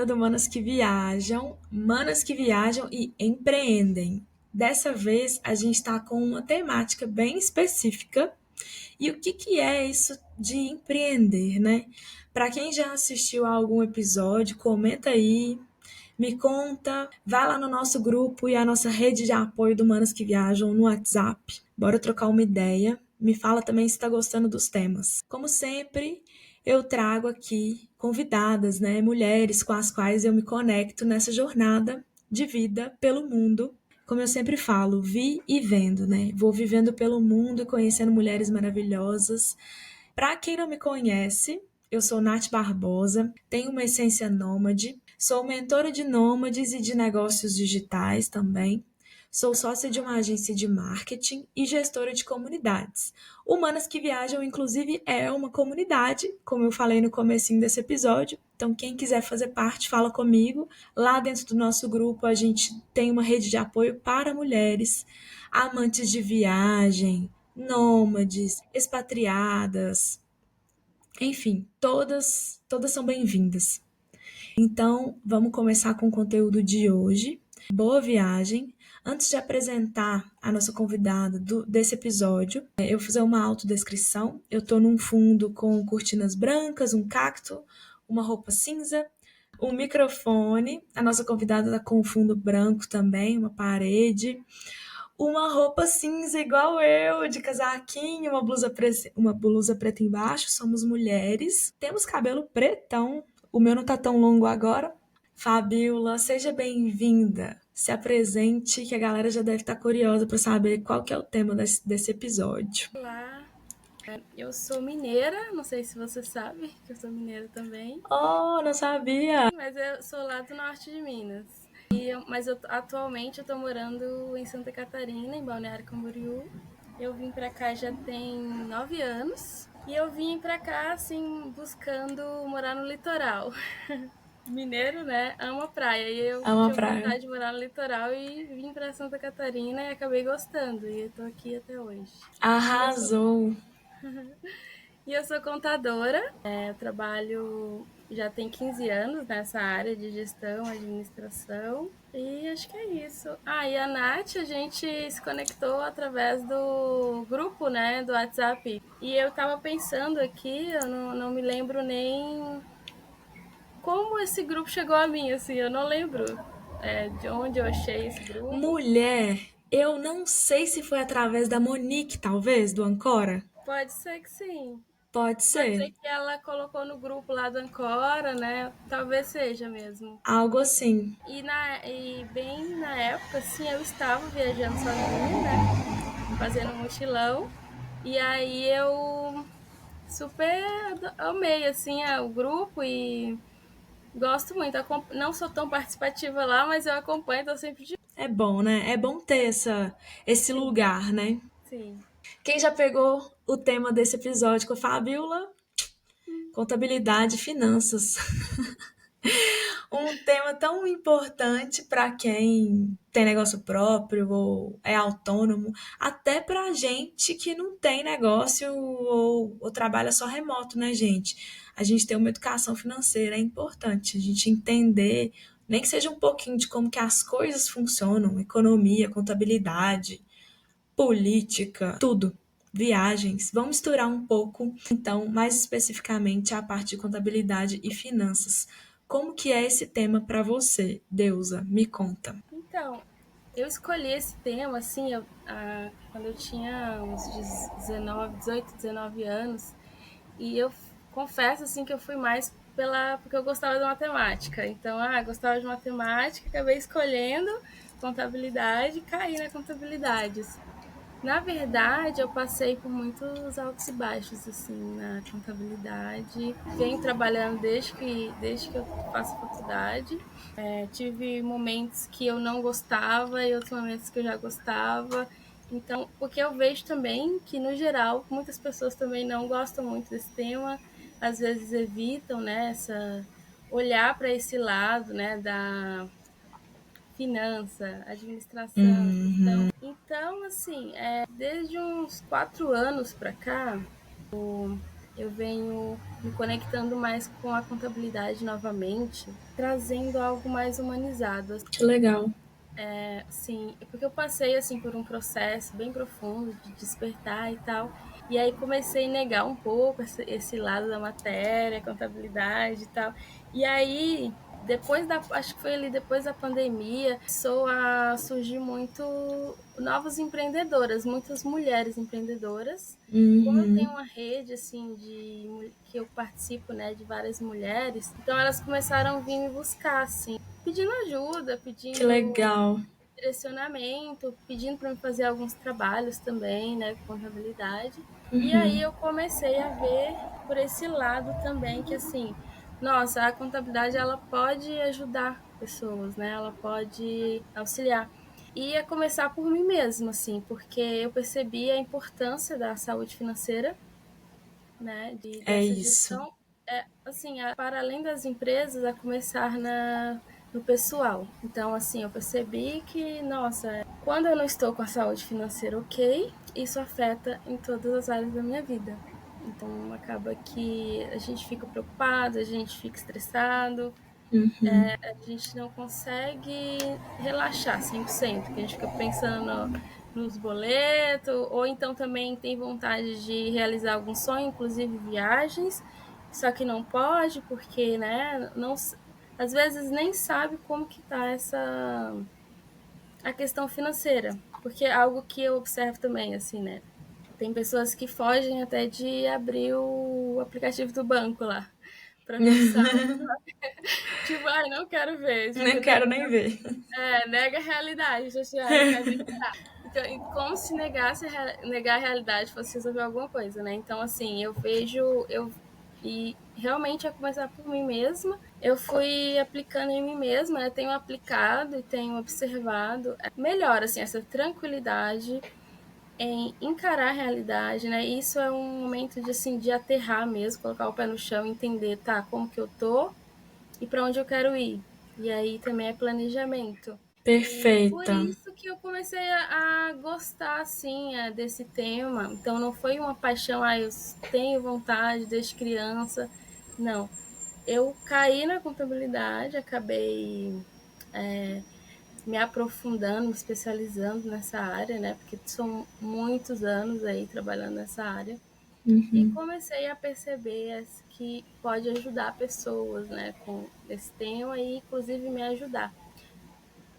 temporada do Manas que Viajam e Empreendem. Dessa vez a gente está com uma temática bem específica. E o que que é isso de empreender, né? Para quem já assistiu a algum episódio, comenta aí, me conta, vai lá no nosso grupo e a nossa rede de apoio do Manas que Viajam no WhatsApp. Bora trocar uma ideia. Me fala também se está gostando dos temas. Como sempre, eu trago aqui convidadas, né, mulheres com as quais eu me conecto nessa jornada de vida pelo mundo. Como eu sempre falo, vi e vendo, né? Vou vivendo pelo mundo, conhecendo mulheres maravilhosas. Para quem não me conhece, eu sou Nath Barbosa, tenho uma essência nômade, sou mentora de nômades e de negócios digitais também. Sou sócia de uma agência de marketing e gestora de comunidades. Humanas que Viajam, inclusive, é uma comunidade, como eu falei no comecinho desse episódio. Então, quem quiser fazer parte, fala comigo. Lá dentro do nosso grupo, a gente tem uma rede de apoio para mulheres, amantes de viagem, nômades, expatriadas, enfim, todas são bem-vindas. Então, vamos começar com o conteúdo de hoje. Boa viagem! Antes de apresentar a nossa convidada desse episódio, eu vou fazer uma autodescrição. Eu estou num fundo com cortinas brancas, um cacto, uma roupa cinza, um microfone. A nossa convidada está com um fundo branco também, uma parede, uma roupa cinza igual eu, de casaquinho, uma blusa preta embaixo. Somos mulheres. Temos cabelo pretão. O meu não tá tão longo agora. Fabiola, seja bem-vinda. Se apresente, que a galera já deve estar curiosa para saber qual que é o tema desse episódio. Olá, eu sou mineira, não sei se você sabe que eu sou mineira também, Oh, não sabia! mas eu sou lá do norte de Minas. Mas atualmente eu tô morando em Santa Catarina, em Balneário Camboriú. Eu vim pra cá já tem 9 anos e eu vim pra cá assim buscando morar no litoral. Mineiro, né? Ama praia e eu Amo a tinha praia. vontade de morar no litoral e vim pra Santa Catarina e acabei gostando e eu tô aqui até hoje. E eu sou Arrasou! E eu sou contadora, eu trabalho já tem 15 anos nessa área de gestão, administração, e acho que é isso. E a Nath, a gente se conectou através do grupo, né, do WhatsApp. E eu tava pensando aqui, eu não me lembro nem como esse grupo chegou a mim, assim, eu não lembro de onde eu achei esse grupo. Mulher, eu não sei se foi através da Monique, talvez, do Ancora. Pode ser que sim. Pode Pode ser ser. que ela colocou no grupo lá do Ancora, né? Talvez seja mesmo. Algo assim. E bem na época, assim, eu estava viajando sozinha, né? Fazendo um mochilão. E aí eu super amei, assim, o grupo e gosto muito. Não sou tão participativa lá, mas eu acompanho, tô sempre de... É bom, né? É bom ter esse Sim, lugar, né? sim. Quem já pegou o tema desse episódio com a Fabiola? Contabilidade e finanças. Um tema tão importante para quem tem negócio próprio ou é autônomo, até para gente que não tem negócio ou trabalha só remoto, né, gente? A gente ter uma educação financeira é importante, a gente entender, nem que seja um pouquinho de como que as coisas funcionam, economia, contabilidade, política, tudo. Viagens. Vamos misturar um pouco, então, mais especificamente a parte de contabilidade e finanças. Como que é esse tema para você, Deusa? Me conta. Então, eu escolhi esse tema, assim, quando eu tinha uns 19, 18, 19 anos, e eu confesso, assim, que eu fui mais porque eu gostava de matemática. Então, gostava de matemática, acabei escolhendo contabilidade e caí na contabilidade. Na verdade, eu passei por muitos altos e baixos, assim, na contabilidade. Venho trabalhando desde que eu faço faculdade. Tive momentos que eu não gostava e outros momentos que eu já gostava. Então, porque eu vejo também que, no geral, muitas pessoas também não gostam muito desse tema, às vezes evitam, né, olhar para esse lado, né, da finança, administração, gestão. Uhum. Então, assim, desde uns 4 anos para cá, eu venho me conectando mais com a contabilidade novamente, trazendo algo mais humanizado. Que legal. Sim, porque eu passei assim por um processo bem profundo de despertar e tal, e aí comecei a negar um pouco esse lado da matéria, contabilidade e tal. E aí, acho que foi ali depois da pandemia, começou a surgir muito novas empreendedoras, muitas mulheres empreendedoras. Como eu tenho Uhum. uma rede assim que eu participo, né, de várias mulheres, então elas começaram a vir me buscar assim, pedindo ajuda, Que pedindo legal. direcionamento, pedindo para me fazer alguns trabalhos também, né, com contabilidade. E aí Uhum. eu comecei a ver por esse lado também que assim, nossa, a contabilidade ela pode ajudar pessoas, né? Ela pode auxiliar. E a começar por mim mesma, assim, porque eu percebi a importância da saúde financeira, né, É dessa isso. gestão, assim, para além das empresas, a começar no pessoal. Então, assim, eu percebi que, nossa, quando eu não estou com a saúde financeira ok, isso afeta em todas as áreas da minha vida. Então, acaba que a gente fica preocupado, a gente fica estressado, Uhum. a gente não consegue relaxar 100%, porque a gente fica pensando nos boletos, ou então também tem vontade de realizar algum sonho, inclusive viagens, só que não pode porque, né, não, às vezes nem sabe como que tá a questão financeira, porque é algo que eu observo também, assim, né, tem pessoas que fogem até de abrir o aplicativo do banco lá, para ver o saldo. Tipo, ai, não quero ver. Nem Fica quero nem ver. nega a realidade, assim, ai, não quero nem olhar. Então, como se negar a realidade fosse resolver alguma coisa, né? Então, assim, e realmente é começar por mim mesma. Eu fui aplicando em mim mesma, né? Tenho aplicado e tenho observado melhor, assim, essa tranquilidade em encarar a realidade, né? Isso é um momento de, assim, de aterrar mesmo, colocar o pé no chão, entender, tá, como que eu tô, e para onde eu quero ir. E aí também é planejamento. E por Perfeita. isso que eu comecei a gostar assim desse tema. Então não foi uma paixão, eu tenho vontade desde criança. Não. Eu caí na contabilidade, acabei me aprofundando, me especializando nessa área, né? Porque são muitos anos aí trabalhando nessa área. E Uhum. comecei a perceber que pode ajudar pessoas, né, com esse tema e inclusive me ajudar.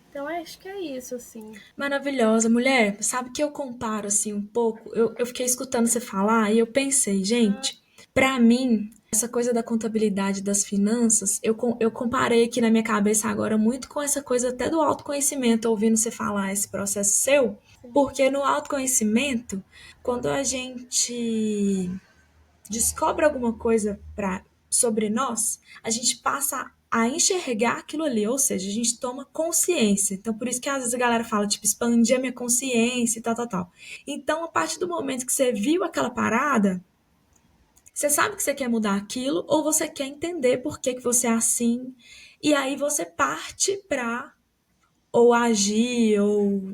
Então acho que é isso, assim. Maravilhosa. Mulher, sabe que eu comparo assim um pouco? Eu fiquei escutando você falar e eu pensei, gente, pra mim, essa coisa da contabilidade das finanças, eu comparei aqui na minha cabeça agora muito com essa coisa até do autoconhecimento, ouvindo você falar esse processo seu, Sim, porque no autoconhecimento, quando a gente descobre alguma coisa sobre nós, a gente passa a enxergar aquilo ali, ou seja, a gente toma consciência. Então, por isso que às vezes a galera fala, tipo, expandir a minha consciência e tal, tal, tal. Então, a partir do momento que você viu aquela parada, você sabe que você quer mudar aquilo ou você quer entender por que, que você é assim. E aí você parte para ou agir, ou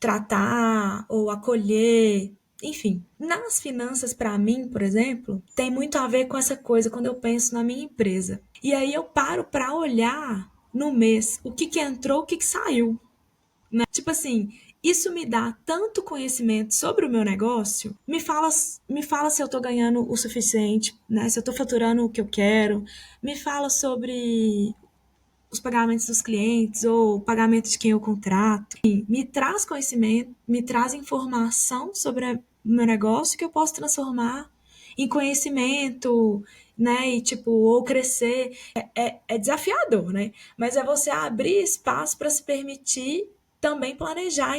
tratar ou acolher, enfim. Nas finanças, para mim, por exemplo, tem muito a ver com essa coisa quando eu penso na minha empresa. E aí eu paro para olhar no mês o que entrou, o que saiu, né? Tipo assim, isso me dá tanto conhecimento sobre o meu negócio, me fala se eu tô ganhando o suficiente, né? Se eu tô faturando o que eu quero, me fala sobre os pagamentos dos clientes ou o pagamento de quem eu contrato. Me traz conhecimento, me traz informação sobre o meu negócio que eu posso transformar em conhecimento, né? E tipo, ou crescer. É desafiador, né? Mas é você abrir espaço para se permitir também planejar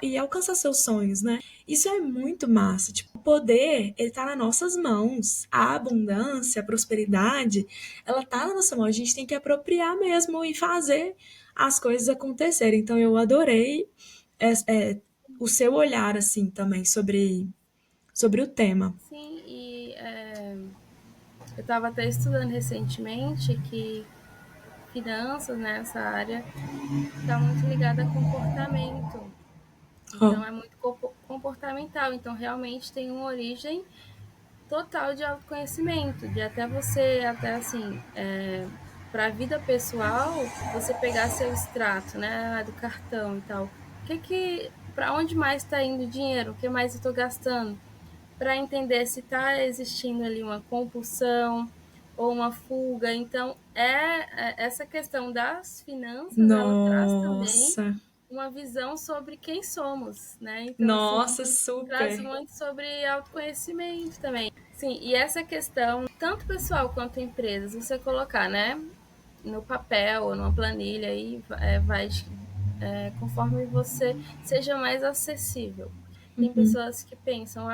e alcançar seus sonhos, né? Isso é muito massa. Tipo, o poder, ele tá nas nossas mãos. A abundância, a prosperidade, ela tá na nossa mão. A gente tem que apropriar mesmo e fazer as coisas acontecerem. Então, eu adorei é, é, o seu olhar, assim, também sobre o tema. sim, eu estava até estudando recentemente que finanças nessa área está muito ligada a comportamento. Ó, Então é muito comportamental. Então realmente tem uma origem total de autoconhecimento, de até você, até assim, para a vida pessoal, você pegar seu extrato, né, do cartão e tal. Para onde mais está indo o dinheiro? O que mais eu estou gastando? Para entender se está existindo ali uma compulsão ou uma fuga. Então, essa questão das finanças, ela traz também Nossa, uma visão sobre quem somos, né? Então, assim, nossa, traz super. muito sobre autoconhecimento também. Sim, e essa questão, tanto pessoal quanto empresas, você colocar, né, no papel ou numa planilha, aí vai conforme você seja mais acessível. Tem pessoas que pensam,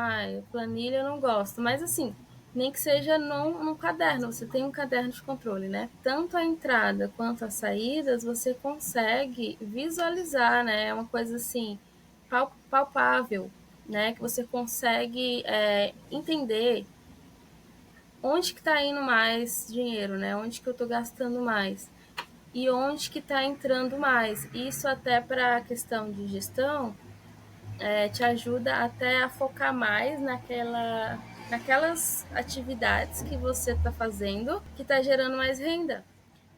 planilha eu não gosto, mas assim, nem que seja num caderno, você tem um caderno de controle, né? Tanto a entrada quanto as saídas, você consegue visualizar, né? É uma coisa assim, palpável, né? Que você consegue entender onde que está indo mais dinheiro, né? Onde que eu estou gastando mais e onde que está entrando mais. Isso até para a questão de gestão te ajuda até a focar mais naquelas atividades que você está fazendo que está gerando mais renda.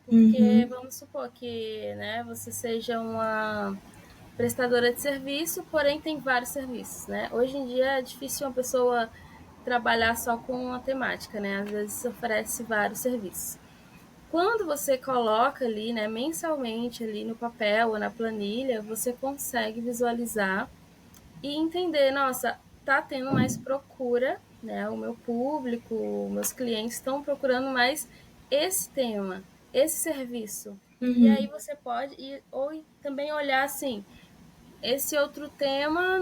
Porque Uhum, vamos supor que, né, você seja uma prestadora de serviço, porém tem vários serviços, né? Hoje em dia é difícil uma pessoa trabalhar só com uma temática, né? Às vezes oferece vários serviços. Quando você coloca ali, né, mensalmente ali no papel ou na planilha, você consegue visualizar e entender, nossa, tá tendo mais procura, né? O meu público, meus clientes estão procurando mais esse tema, esse serviço. E aí uhum, você pode ou também olhar assim, esse outro tema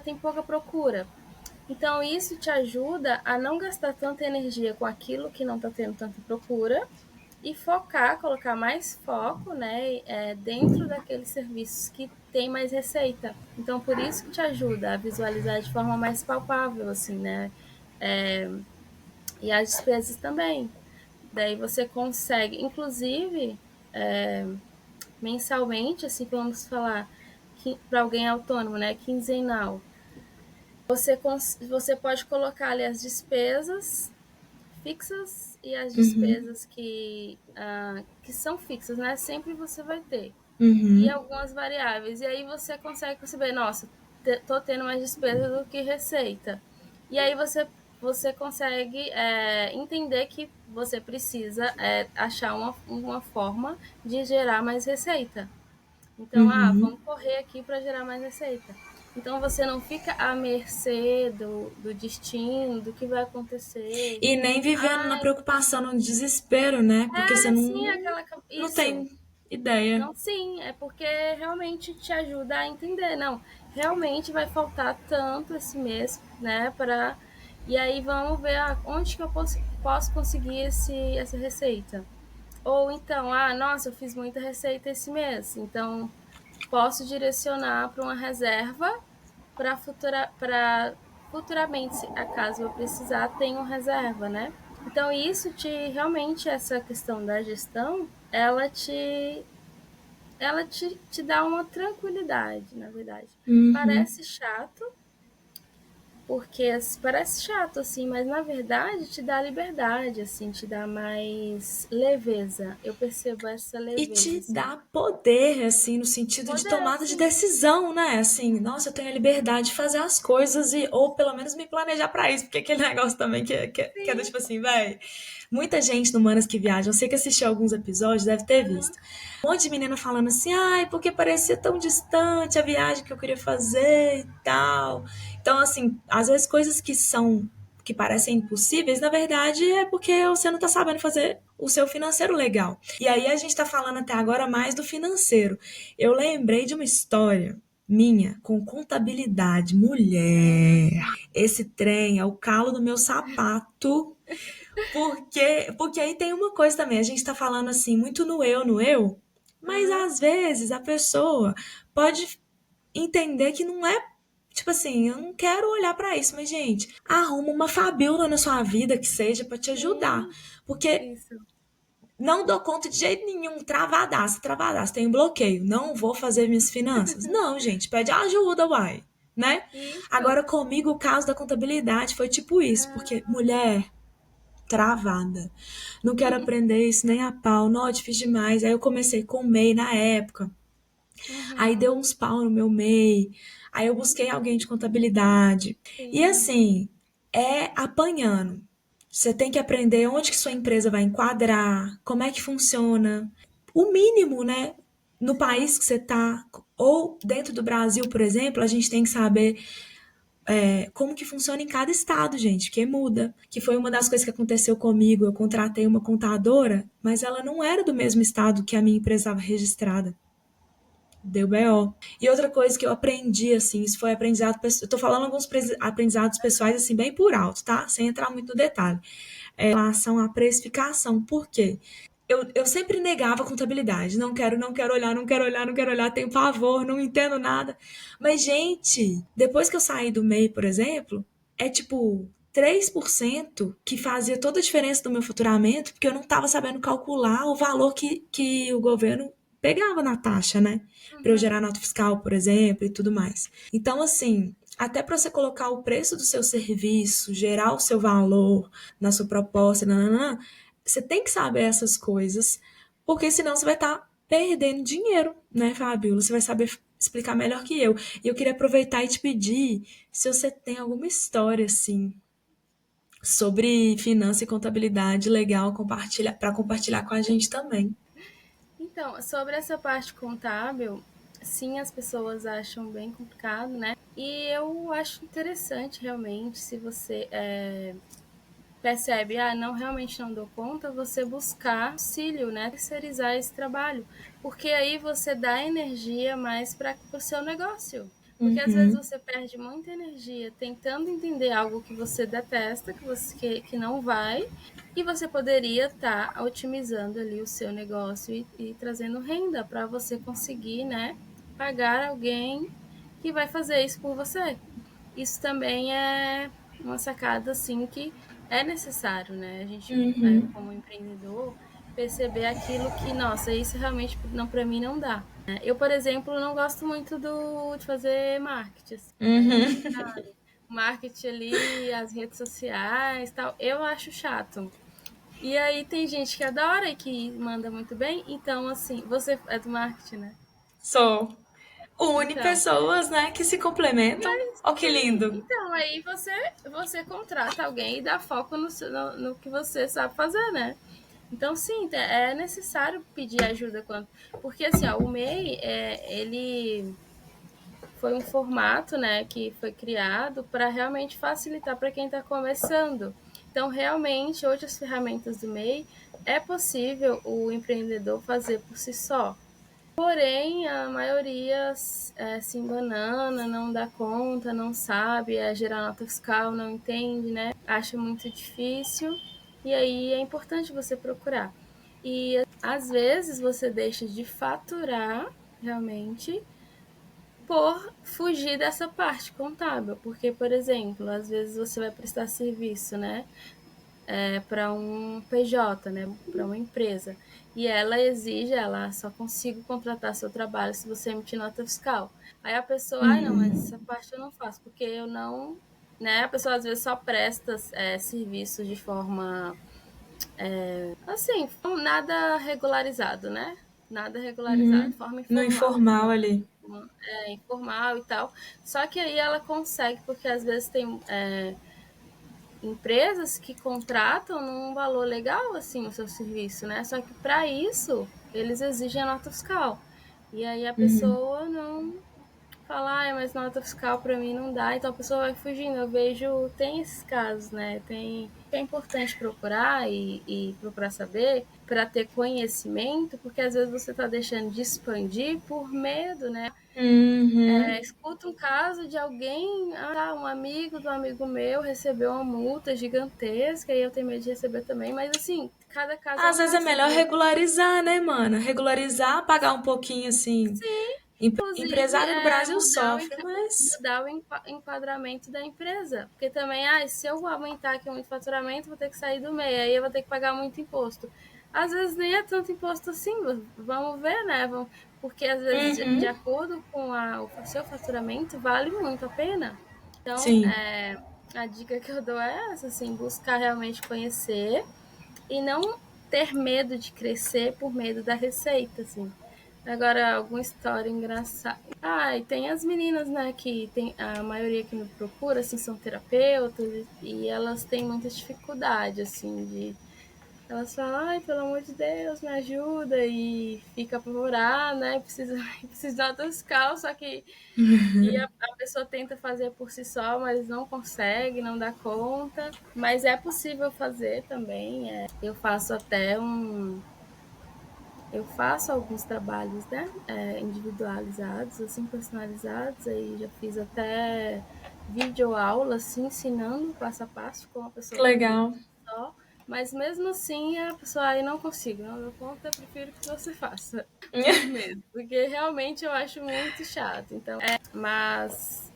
tem pouca procura. Então isso te ajuda a não gastar tanta energia com aquilo que não está tendo tanta procura e focar, colocar mais foco, né, dentro daqueles serviços que tem mais receita. Então, por isso que te ajuda a visualizar de forma mais palpável, assim, né, é, e as despesas também. Daí você consegue, inclusive, é, mensalmente, assim, vamos falar, para alguém autônomo, né, quinzenal, você pode colocar ali as despesas fixas e as despesas que são fixas, né? Sempre você vai ter. E uhum, algumas variáveis. E aí você consegue perceber, nossa, tô tendo mais despesa do que receita. E aí você consegue entender que você precisa achar uma forma de gerar mais receita. Então, uhum. vamos correr aqui para gerar mais receita. Então você não fica à mercê do destino, do que vai acontecer. E nem vivendo na preocupação, no desespero, né? Porque você Sim, não isso. tem ideia. Não, sim, é porque realmente te ajuda a entender. Não, realmente vai faltar tanto esse mês, né? E aí vamos ver onde que eu posso conseguir essa receita. Ou então, nossa, eu fiz muita receita esse mês, então posso direcionar para uma reserva para futuramente, se acaso eu precisar, tenho reserva, né? Então isso realmente essa questão da gestão, ela te dá uma tranquilidade, na verdade. Uhum. Parece chato, porque parece chato, assim, mas na verdade te dá liberdade, assim, te dá mais leveza. Eu percebo essa E leveza, te assim. dá poder, assim, no sentido de Poder, tomada de sim. decisão, né? Assim, nossa, eu tenho a liberdade de fazer as coisas ou pelo menos me planejar pra isso, porque aquele negócio também que é do Sim. tipo assim, véi. Muita gente no Manas que Viajam, você que assistiu alguns episódios, deve ter visto. Um monte de menina falando assim, ai, porque parecia tão distante a viagem que eu queria fazer e tal. Então, assim, às vezes coisas que parecem impossíveis, na verdade é porque você não está sabendo fazer o seu financeiro legal. E aí a gente está falando até agora mais do financeiro. Eu lembrei de uma história minha com contabilidade. Mulher, esse trem é o calo do meu sapato. Porque aí tem uma coisa também, a gente está falando assim, muito no eu, mas Uhum. às vezes a pessoa pode entender que não é. Tipo assim, eu não quero olhar pra isso, mas, gente, arruma uma Fabiola na sua vida que seja pra te ajudar. Sim, Porque isso. não dou conta de jeito nenhum, travadaço, travadaço, tenho bloqueio, não vou fazer minhas finanças. Não, gente, pede ajuda, uai. né? Isso. Agora comigo o caso da contabilidade foi tipo isso, porque mulher travada. Não quero aprender isso nem a pau, não, é difícil demais. Aí eu comecei com o MEI na época. Aí Uhum. deu uns pau no meu MEI. Aí eu busquei alguém de contabilidade. E Sim. assim, é apanhando. Você tem que aprender onde que sua empresa vai enquadrar, como é que funciona. O mínimo, né? No Sim. país que você está, ou dentro do Brasil, por exemplo, a gente tem que saber como que funciona em cada estado, gente, porque muda. Que foi uma das coisas que aconteceu comigo. Eu contratei uma contadora, mas ela não era do mesmo estado que a minha empresa estava registrada. Deu BO. E outra coisa que eu aprendi, assim, isso foi aprendizado. Eu tô falando alguns aprendizados pessoais, assim, bem por alto, tá? Sem entrar muito no detalhe. Em relação à precificação. Por quê? Eu sempre negava a contabilidade. Não quero olhar, não quero olhar, não quero olhar, tenho pavor, não entendo nada. Mas, gente, depois que eu saí do MEI, por exemplo, é tipo 3% que fazia toda a diferença do meu faturamento, porque eu não estava sabendo calcular o valor que o governo pegava na taxa, né? Para eu gerar Uhum. nota fiscal, por exemplo, e tudo mais. Então, assim, até para você colocar o preço do seu serviço, gerar o seu valor na sua proposta, nananã, você tem que saber essas coisas, porque senão você vai estar perdendo dinheiro, né, Fábio? Você vai saber explicar melhor que eu. E eu queria aproveitar e te pedir se você tem alguma história, assim, sobre finança e contabilidade legal para compartilhar com a gente também. Então, sobre essa parte contábil, sim, as pessoas acham bem complicado, né? E eu acho interessante realmente se você percebe, não, realmente não dou conta, você buscar auxílio, né? Terceirizar esse trabalho. Porque aí você dá energia mais para o seu negócio. Porque às vezes Uhum, você perde muita energia tentando entender algo que você detesta, que não vai, e você poderia estar otimizando ali o seu negócio e trazendo renda para você conseguir, né, pagar alguém que vai fazer isso por você. Isso também é uma sacada assim que é necessário, né? A gente, uhum, como empreendedor, perceber aquilo que, nossa, isso realmente não para mim não dá. Eu, por exemplo, não gosto muito de fazer marketing, assim, uhum. marketing ali, as redes sociais, tal. Eu acho chato. E aí tem gente que adora e que manda muito bem. Então, assim, você é do marketing, né? Sou. Une Então, pessoas, né, que se complementam. Ó, que sim, lindo. então aí você contrata alguém e dá foco no que você sabe fazer, né? Então, sim, é necessário pedir ajuda porque assim, ó, o MEI ele foi um formato, né, que foi criado para realmente facilitar para quem está começando. Então, realmente, hoje as ferramentas do MEI é possível o empreendedor fazer por si só. Porém, a maioria se embanana, não dá conta, não sabe, gerar nota fiscal, não entende, né? Acha muito difícil. E aí é importante você procurar. E às vezes você deixa de faturar realmente por fugir dessa parte contábil. Porque, por exemplo, às vezes você vai prestar serviço, né? Para um PJ, né, para uma empresa. E ela exige, ela só consigo contratar seu trabalho se você emitir nota fiscal. Aí a pessoa, não, mas essa parte eu não faço, porque eu não, né? A pessoa às vezes só presta serviços de forma, assim, nada regularizado, né? Nada regularizado, Uhum. forma No informal. informal ali. Informal e tal. Só que aí ela consegue, porque às vezes tem empresas que contratam num valor legal assim o seu serviço, né? Só que para isso eles exigem a nota fiscal. E aí a pessoa não fala, mas nota fiscal para mim não dá, então a pessoa vai fugindo. Eu vejo, tem esses casos, né? É importante procurar e procurar saber para ter conhecimento, porque às vezes você está deixando de expandir por medo, né? Uhum. Escuta um caso de alguém, um amigo do amigo meu recebeu uma multa gigantesca e eu tenho medo de receber também, mas assim, cada caso é Às um vezes é caso, você melhor entendeu? regularizar, né, mana? Regularizar, pagar um pouquinho assim. Inclusive, Empresário no Brasil sofre, mas. mudar o enquadramento da empresa, porque também, se eu aumentar aqui muito faturamento, vou ter que sair do meio, aí eu vou ter que pagar muito imposto. Às vezes nem é tanto imposto assim, vamos ver, né? Porque às vezes, de Uhum. acordo com o seu faturamento, vale muito a pena. Então, Sim. a dica que eu dou é essa, assim, buscar realmente conhecer e não ter medo de crescer por medo da receita, assim. Agora, alguma história engraçada. Ah, e tem as meninas, né, que tem a maioria que me procura, assim, são terapeutas e elas têm muita dificuldade, assim, de elas falam, ai, pelo amor de Deus, me ajuda, e fica apavorada, né? Precisa, precisa de outras calças, só que e a pessoa tenta fazer por si só, mas não consegue, não dá conta. Mas é possível fazer também. Eu faço até eu faço alguns trabalhos, né? Individualizados, assim, personalizados. Aí já fiz até videoaula, assim, ensinando passo a passo como a Que pessoa fazer legal. só. Mas mesmo assim, a pessoa aí não consigo, não dou conta, prefiro que você faça por mesmo. Porque realmente eu acho muito chato. Então, mas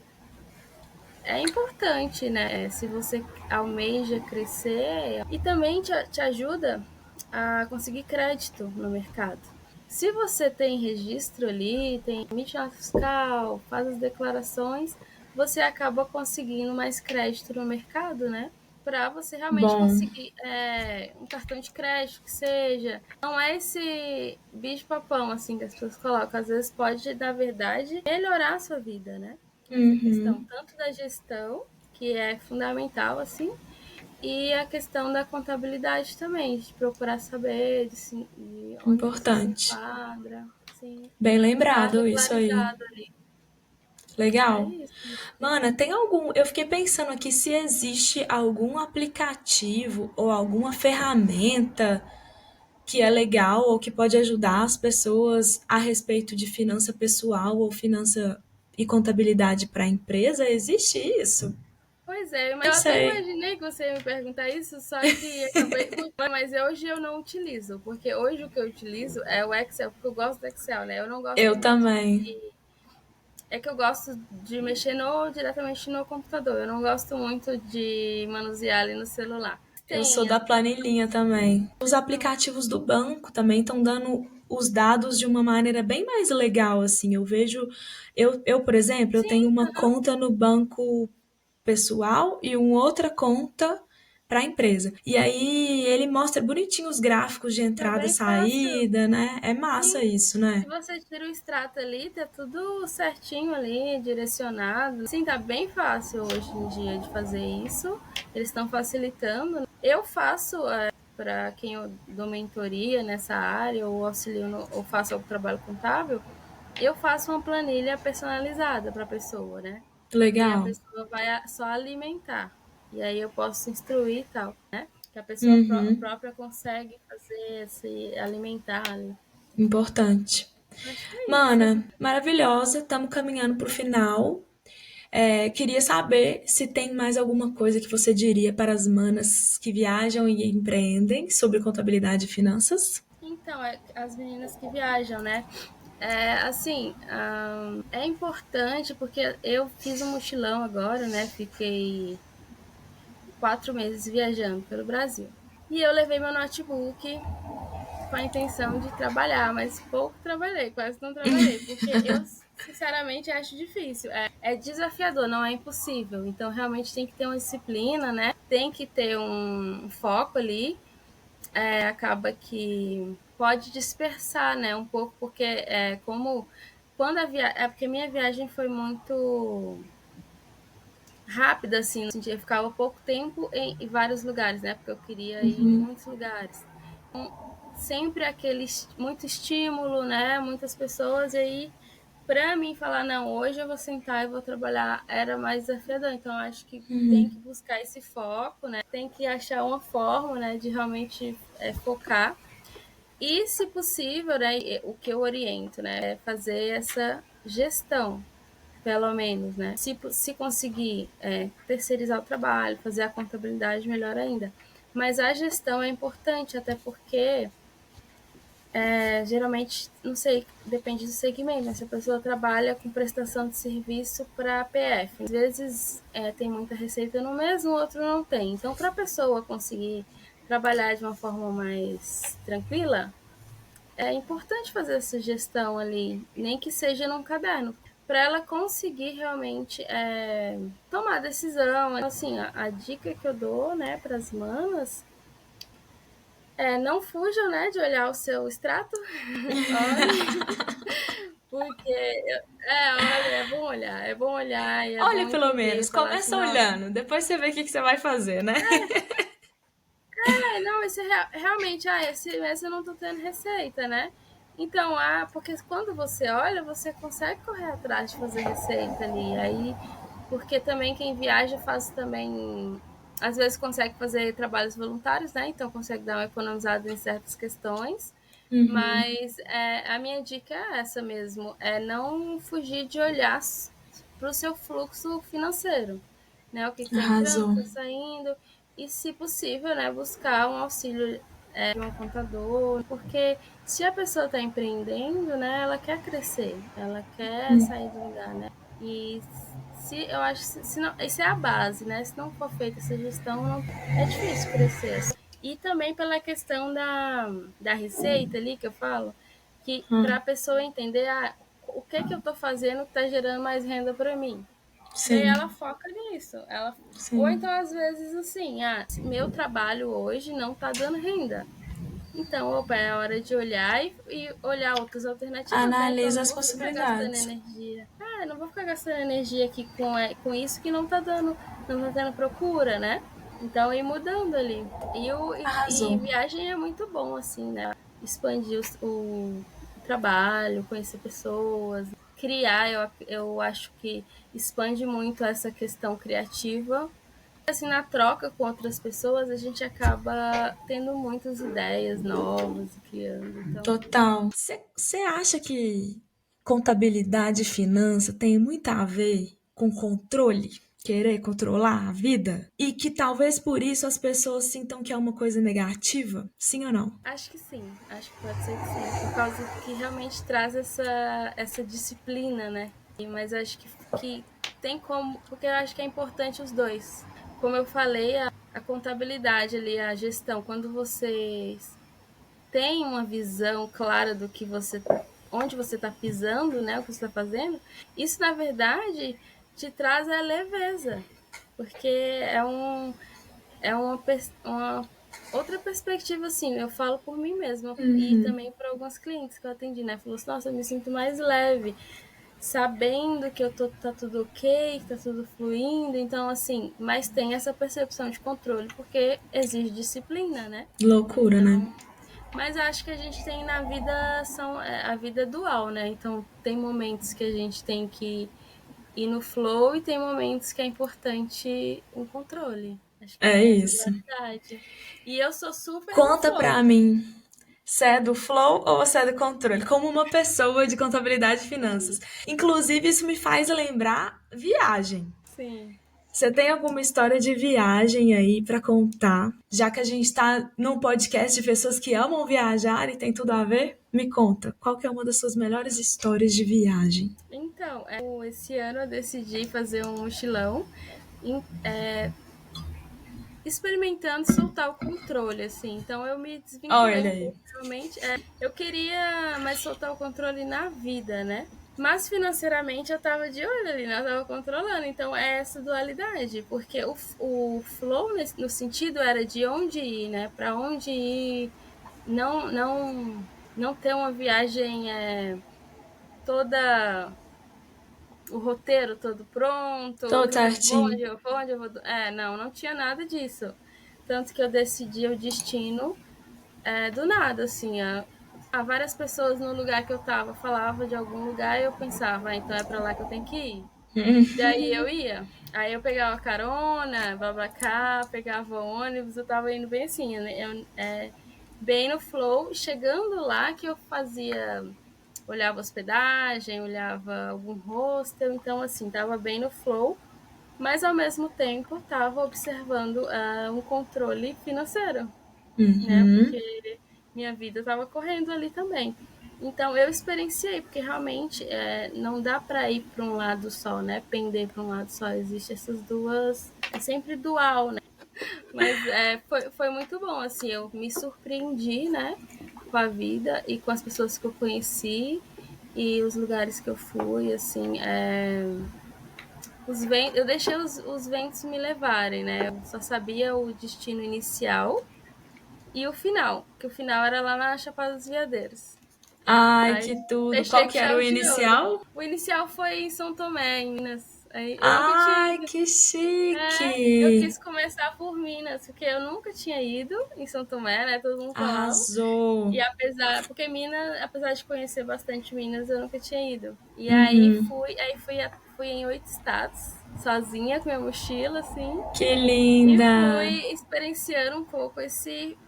é importante, né? Se você almeja crescer e também te ajuda a conseguir crédito no mercado. Se você tem registro ali, tem emite nota fiscal, faz as declarações, você acaba conseguindo mais crédito no mercado, né? Para você realmente Bom, conseguir um cartão de crédito que seja. Não é esse bicho-papão assim que as pessoas colocam. Às vezes pode, na verdade, melhorar a sua vida, né? Essa questão uhum. tanto da gestão, que é fundamental, assim, e a questão da contabilidade também, de procurar saber de onde você se Importante. enquadra, assim, Bem tá lembrado isso aí. regularizado ali. É Legal. isso. Mana, tem algum. Eu fiquei pensando aqui se existe algum aplicativo ou alguma ferramenta que é legal ou que pode ajudar as pessoas a respeito de finança pessoal ou finança e contabilidade para a empresa? Existe isso? Pois é, Não mas eu até sei. imaginei que você ia me perguntar isso, só que acabei não. Mas hoje eu não utilizo, porque hoje o que eu utilizo é o Excel, porque eu gosto do Excel, né? Eu não gosto Eu muito também. é que eu gosto de mexer diretamente no computador. Eu não gosto muito de manusear ali no celular. Eu sou Tem, da assim, planilhinha também. Os aplicativos do banco também estão dando os dados de uma maneira bem mais legal, assim. Eu vejo, por exemplo, eu tenho sim, uma conta no banco pessoal e uma outra conta para a empresa. E aí ele mostra bonitinho os gráficos de fica entrada e bem fácil. saída, né? É massa Sim, isso, se né? você tira o extrato ali, tá tudo certinho ali, direcionado. Sim, tá bem fácil hoje em dia de fazer isso. Eles estão facilitando, né? Eu faço, para quem eu dou mentoria nessa área, ou auxilio, ou faço algum trabalho contábil, eu faço uma planilha personalizada para a pessoa, né? E aí a Legal. pessoa vai só alimentar. E aí eu posso instruir e tal, né? Que a pessoa Uhum. própria consegue fazer, se alimentar ali. Importante. Acho que é isso. Mana, maravilhosa. Estamos caminhando para o final. É, queria saber se tem mais alguma coisa que você diria para as manas que viajam e empreendem sobre contabilidade e finanças. Então, as meninas que viajam, né? Assim, é importante porque eu fiz um mochilão agora, né? Fiquei 4 meses viajando pelo Brasil. E eu levei meu notebook com a intenção de trabalhar, mas pouco trabalhei, quase não trabalhei, porque eu sinceramente acho difícil. É desafiador, não é impossível. Então realmente tem que ter uma disciplina, né? Tem que ter um foco ali. Acaba que pode dispersar, né? Um pouco, porque como quando é porque minha viagem foi muito rápida, assim, eu ficava pouco tempo em vários lugares, né? Porque eu queria ir em muitos lugares. Sempre aquele muito estímulo, né? Muitas pessoas, e aí para mim falar, não, hoje eu vou sentar e vou trabalhar, era mais desafiador. Então, eu acho que tem que buscar esse foco, né? Tem que achar uma forma, né, de realmente focar. E, se possível, né, o que eu oriento, né, é fazer essa gestão, pelo menos, né? Se conseguir terceirizar o trabalho, fazer a contabilidade, melhor ainda. Mas a gestão é importante, até porque geralmente, não sei, depende do segmento, né? Se a pessoa trabalha com prestação de serviço para PF, às vezes tem muita receita no mês, no outro não tem. Então, para a pessoa conseguir trabalhar de uma forma mais tranquila, é importante fazer essa gestão ali, nem que seja num caderno, para ela conseguir realmente tomar decisão. Assim, a dica que eu dou, né, para as manas não fujam, né, de olhar o seu extrato. Olhe, porque olha, é bom olhar e é Olha, bom pelo entender, menos, falar assim, começa nossa, olhando, depois você vê o que você vai fazer, né? não, esse realmente, esse mês eu não tô tendo receita, né? Então, porque quando você olha, você consegue correr atrás de fazer receita ali. Aí, porque também quem viaja faz também, às vezes consegue fazer trabalhos voluntários, né? Então consegue dar uma economizada em certas questões. Uhum, Mas a minha dica é essa mesmo, é não fugir de olhar para o seu fluxo financeiro, né? O que está entrando, o arrasou. que está saindo, e se possível, né, buscar um auxílio de um contador, porque se a pessoa está empreendendo, né, ela quer crescer, ela quer sair do lugar, né? E se eu acho se não, isso é a base, né? Se não for feita essa gestão, não, é difícil crescer. E também pela questão da receita ali que eu falo, que para a Hum, pessoa entender o que eu estou fazendo que está gerando mais renda para mim. Daí ela sim, foca nisso. Ou então, sim. às vezes, assim, meu trabalho hoje não está dando renda. Então, opa, é hora de olhar e olhar outras alternativas, né? Então, eu Analisa não as vou ficar gastando possibilidades. energia. Não vou ficar gastando energia aqui com isso que não tá tendo procura, né? Então, ir mudando ali. E Arrasou. viagem é muito bom, assim, né? Expandir o trabalho, conhecer pessoas, criar, eu acho que expande muito essa questão criativa. Assim, na troca com outras pessoas, a gente acaba tendo muitas ideias novas e criando. Então, Total. Você acha que contabilidade e finança tem muito a ver com controle? Querer controlar a vida? E que talvez por isso as pessoas sintam que é uma coisa negativa? Sim ou não? acho que sim, acho que pode ser que sim, por causa que realmente traz essa disciplina, né? Mas acho que tem como, porque eu acho que é importante os dois. Como eu falei, a contabilidade ali, a gestão, quando você tem uma visão clara do que onde você está pisando, né, o que você está fazendo, isso na verdade te traz a leveza, porque uma outra perspectiva, assim, eu falo por mim mesma e também para alguns clientes que eu atendi, né, falou assim, nossa, eu me sinto mais leve, sabendo que tá tudo ok, que tá tudo fluindo, então assim, mas tem essa percepção de controle porque exige disciplina, né? Loucura, né? Então, mas acho que a gente tem na vida a vida é dual, né? Então tem momentos que a gente tem que ir no flow e tem momentos que é importante um controle. Acho que É tem essa isso. dualidade. E eu sou super do Conta flow. pra mim. Você é do flow ou você é do controle? Como uma pessoa de contabilidade e finanças. Inclusive, isso me faz lembrar viagem. Sim. Você tem alguma história de viagem aí pra contar? Já que a gente tá num podcast de pessoas que amam viajar e tem tudo a ver, me conta, qual que é uma das suas melhores histórias de viagem? Então, esse ano eu decidi fazer um mochilão em- é, experimentando soltar o controle, assim. Então eu me desvinculei Olha um aí. pouco, realmente. Eu queria mais soltar o controle na vida, né? Mas financeiramente eu tava de olho ali, né? Eu tava controlando. Então é essa dualidade, porque o flow no sentido era de onde ir, né? Para onde ir, não, não, não ter uma viagem toda o roteiro todo pronto, o Tô que eu vou, certinho. onde eu vou. Não tinha nada disso. Tanto que eu decidi o destino do nada, assim. Várias pessoas no lugar que eu tava falavam de algum lugar e eu pensava, então é pra lá que eu tenho que ir. Daí eu ia. Aí eu pegava carona, blá, pegava ônibus, eu tava indo bem assim, né? Bem no flow. Chegando lá que eu fazia olhava hospedagem, olhava algum hostel, então assim, tava bem no flow, mas ao mesmo tempo tava observando um controle financeiro, né? Uhum. Porque minha vida tava correndo ali também. Então eu experienciei, porque realmente não dá para ir para um lado só, né? Pender para um lado só. Existem essas duas, é sempre dual, né? Mas foi muito bom, assim, eu me surpreendi, né, com a vida e com as pessoas que eu conheci e os lugares que eu fui, assim, eu deixei os ventos me levarem, né, eu só sabia o destino inicial e o final, que o final era lá na Chapada dos Veadeiros. Ai, Aí que tudo. fechei Qual com que era o chave de ouro. inicial? O inicial foi em São Tomé, em Minas. Aí, eu nunca tinha Ai, ido. que Eu chique. quis começar por Minas, porque eu nunca tinha ido em São Tomé, né? Todo mundo falava. Arrasou. E porque Minas, apesar de conhecer bastante Minas, eu nunca tinha ido. E Uhum. fui em 8 estados, sozinha, com minha mochila, assim. Que E linda. fui experienciando um pouco esse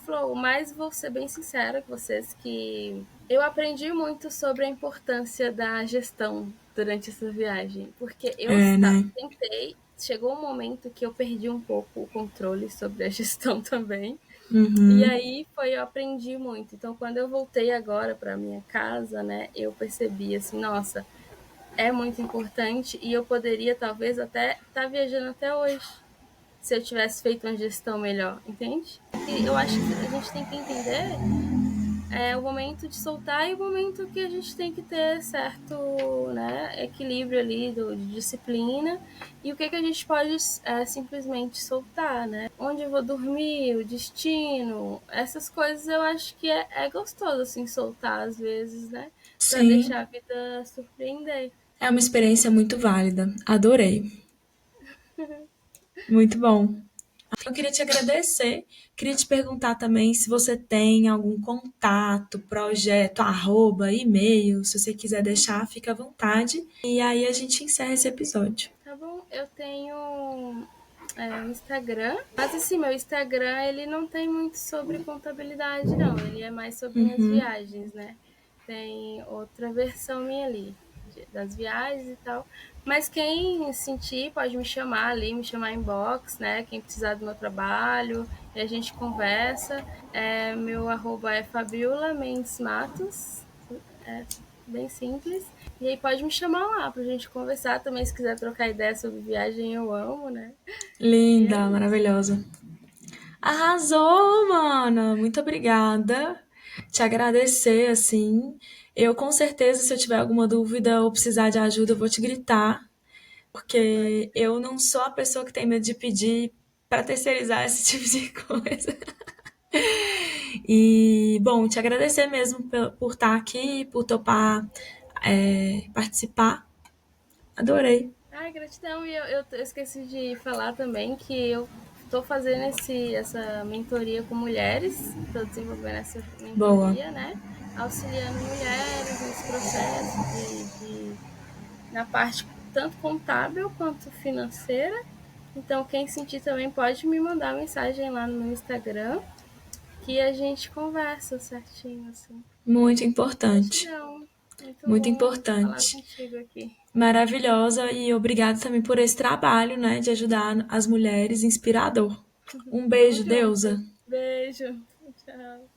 flow. Mas vou ser bem sincera com vocês que eu aprendi muito sobre a importância da gestão durante essa viagem. Porque É, né? tentei, chegou um momento que eu perdi um pouco o controle sobre a gestão também. E Uhum. aí eu aprendi muito. Então, quando eu voltei agora para minha casa, né, eu percebi assim, nossa, é muito importante e eu poderia talvez até estar viajando até hoje se eu tivesse feito uma gestão melhor, entende? E eu acho que a gente tem que entender o momento de soltar e o momento que a gente tem que ter certo, né, equilíbrio ali de disciplina e o que a gente pode simplesmente soltar, né? Onde eu vou dormir, o destino, essas coisas eu acho que é gostoso assim soltar às vezes, né? Para Sim, deixar a vida surpreender. é uma experiência muito válida. Adorei. Muito bom. Eu queria te agradecer. Queria te perguntar também se você tem algum contato, projeto, arroba, e-mail. Se você quiser deixar, fica à vontade. E aí a gente encerra esse episódio. Tá bom? Eu tenho um Instagram, mas assim, meu Instagram ele não tem muito sobre contabilidade, não. Ele é mais sobre minhas viagens, né? Tem outra versão minha ali, das viagens e tal. Mas quem sentir pode me chamar ali, me chamar inbox, né? Quem precisar do meu trabalho, e a gente conversa. Meu arroba é Fabiola Mendes Matos. É bem simples. E aí pode me chamar lá pra gente conversar também, se quiser trocar ideia sobre viagem, eu amo, né? E é Linda, isso. maravilhosa. Arrasou, mana! Muito obrigada. Te agradecer, assim. Eu, com certeza, se eu tiver alguma dúvida ou precisar de ajuda, eu vou te gritar, Pode porque ser. eu não sou a pessoa que tem medo de pedir para terceirizar esse tipo de coisa. E, bom, te agradecer mesmo por estar aqui, por topar participar. Adorei. Ai, gratidão. E eu esqueci de falar também que eu estou fazendo essa mentoria com mulheres, estou desenvolvendo essa Boa. mentoria, né? Auxiliando mulheres nesse processo na parte tanto contábil quanto financeira. Então, quem sentir também pode me mandar mensagem lá no meu Instagram que a gente conversa certinho, assim. Muito importante. Gratidão. Muito Muito bom falar importante. contigo aqui. Maravilhosa e obrigada também por esse trabalho, né, de ajudar as mulheres, inspirador. Um Tamo beijo, junto. Deusa. Beijo. Tchau.